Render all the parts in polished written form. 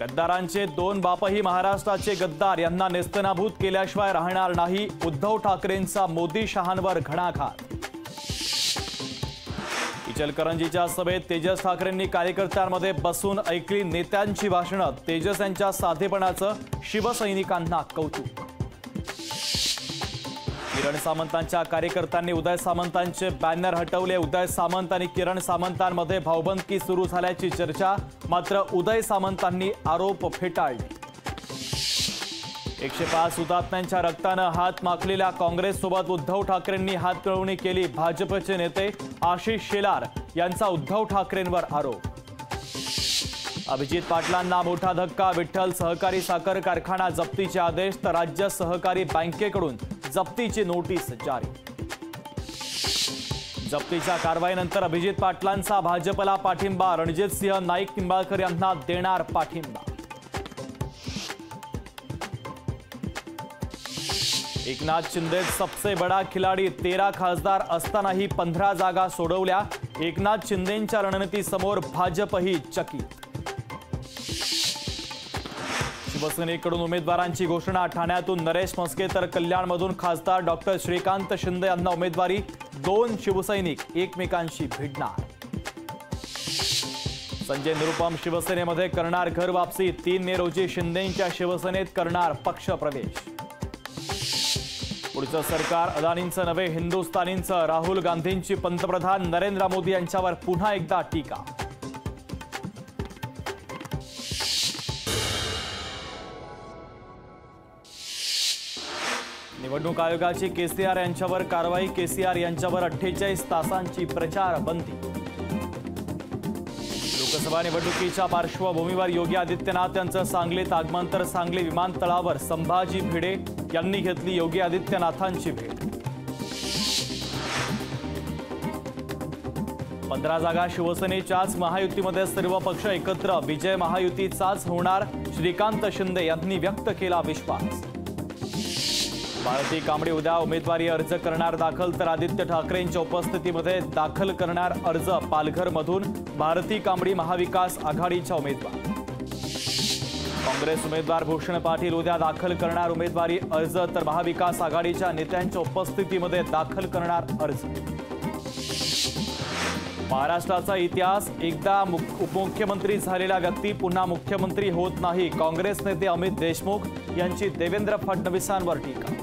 गद्दारांचे दोन बापही महाराष्ट्राचे गद्दार, यांना नेस्तनाभूत केल्याशिवाय राहणार नाही. उद्धव ठाकरेंचा मोदी शहांवर घणाघात. इचलकरंजीच्या सभेत तेजस ठाकरेंनी कार्यकर्त्यांमध्ये बसून ऐकली नेत्यांची भाषणं. तेजस यांच्या साधेपणाचं शिवसैनिकांना कौतुक. किरण सामंतांच्या कार्यकर्त्यांनी उदय सामंतांचे बॅनर हटवले. उदय सामंत आणि किरण सामंतांमध्ये भाऊबंदकी सुरू झाल्याची चर्चा, मात्र उदय सामंतांनी आरोप फेटाळले. 105 हुतात्म्यांच्या रक्तानं हात माखलेल्या काँग्रेससोबत उद्धव ठाकरेंनी हातमिळवणी केली. भाजपचे नेते आशिष शेलार यांचा उद्धव ठाकरेंवर आरोप. अभिजित पाटलांना मोठा धक्का. विठ्ठल सहकारी साखर कारखाना जप्तीचे आदेश, तर राज्य सहकारी बँकेकडून जप्तीची नोटीस जारी. जप्तीच्या कारवाईनंतर अभिजित पाटलांचा भाजपला पाठिंबा. रणजितसिंह नाईक निंबाळकर यांना देणार पाठिंबा. एकनाथ शिंदे सबसे बडा खिलाडी. 13 खासदार असतानाही 15 जागा सोडवल्या. एकनाथ शिंदेंच्या रणनीतीसमोर भाजपही चकित. शिवसेनेकडून उमेदवारांची घोषणा. ठाण्यातून नरेश म्हस्के तर कल्याणमधून खासदार डॉक्टर श्रीकांत शिंदे यांना उमेदवारी. 2 शिवसैनिक एकमेकांशी भिडणार. संजय निरुपम शिवसेनेमध्ये करणार घर वापसी. 3 मे रोजी शिंदेंच्या शिवसेनेत करणार पक्ष प्रवेश. पुढचं सरकार अदानींचं नव्हे हिंदुस्थानींचं. राहुल गांधींची पंतप्रधान नरेंद्र मोदी यांच्यावर पुन्हा एकदा टीका. निवडणूक आयोगाची केसीआर यांच्यावर कारवाई. केसीआर यांच्यावर 48 तासांची प्रचार बंदी. लोकसभा निवडणुकीच्या पार्श्वभूमीवर योगी आदित्यनाथ यांचं सांगलीत आगमन, तर सांगली विमानतळावर संभाजी भिडे यांनी घेतली योगी आदित्यनाथांची भेट. 15 जागा शिवसेनेच्याच. महायुतीमध्ये सर्व पक्ष एकत्र. विजय महायुतीचाच होणार. श्रीकांत शिंदे यांनी व्यक्त केला विश्वास. भारती कांबळे उद्या उमेदवारी अर्ज करणार दाखल, तर आदित्य ठाकरेंच्या उपस्थितीमध्ये दाखल करणार अर्ज. पालघरमधून भारती कांबळे महाविकास आघाडीच्या उमेदवार. काँग्रेस उमेदवार भूषण पाटील उद्या दाखल करणार उमेदवारी अर्ज, तर महाविकास आघाडीच्या नेत्यांच्या उपस्थितीमध्ये दाखल करणार अर्ज. महाराष्ट्राचा इतिहास. एकदा उपमुख्यमंत्री झालेला व्यक्ती पुन्हा मुख्यमंत्री होत नाही. काँग्रेस नेते अमित देशमुख यांची देवेंद्र फडणवीसांवर टीका.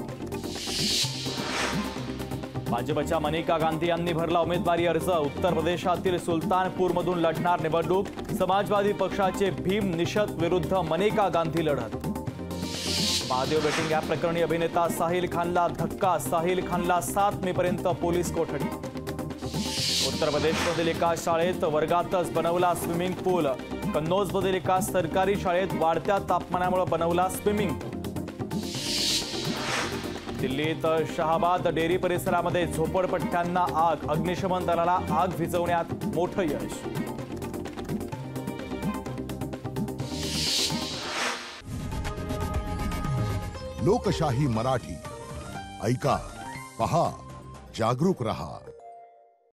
भाजपच्या मनेका गांधी यांनी भरला उमेदवारी अर्ज. उत्तर प्रदेशातील सुलतानपूरमधून लढणार निवडणूक. समाजवादी पक्षाचे भीम निषद विरुद्ध मनेका गांधी लढत. महादेव बेटिंग ॲप प्रकरणी अभिनेता साहिल खानला धक्का. साहिल खानला 7 मे पर्यंत पोलीस कोठडी. उत्तर प्रदेशमधील एका शाळेत वर्गातच बनवला स्विमिंग पूल. कन्नौजमधील एका सरकारी शाळेत वाढत्या तापमानामुळे बनवला स्विमिंग पूल. दिल्लीत शहाबाद डेअरी परिसरामध्ये झोपडपट्ट्यांना आग. अग्निशमन दलाला आग विझवण्यात मोठं यश. लोकशाही मराठी ऐका, पहा, जागरूक रहा.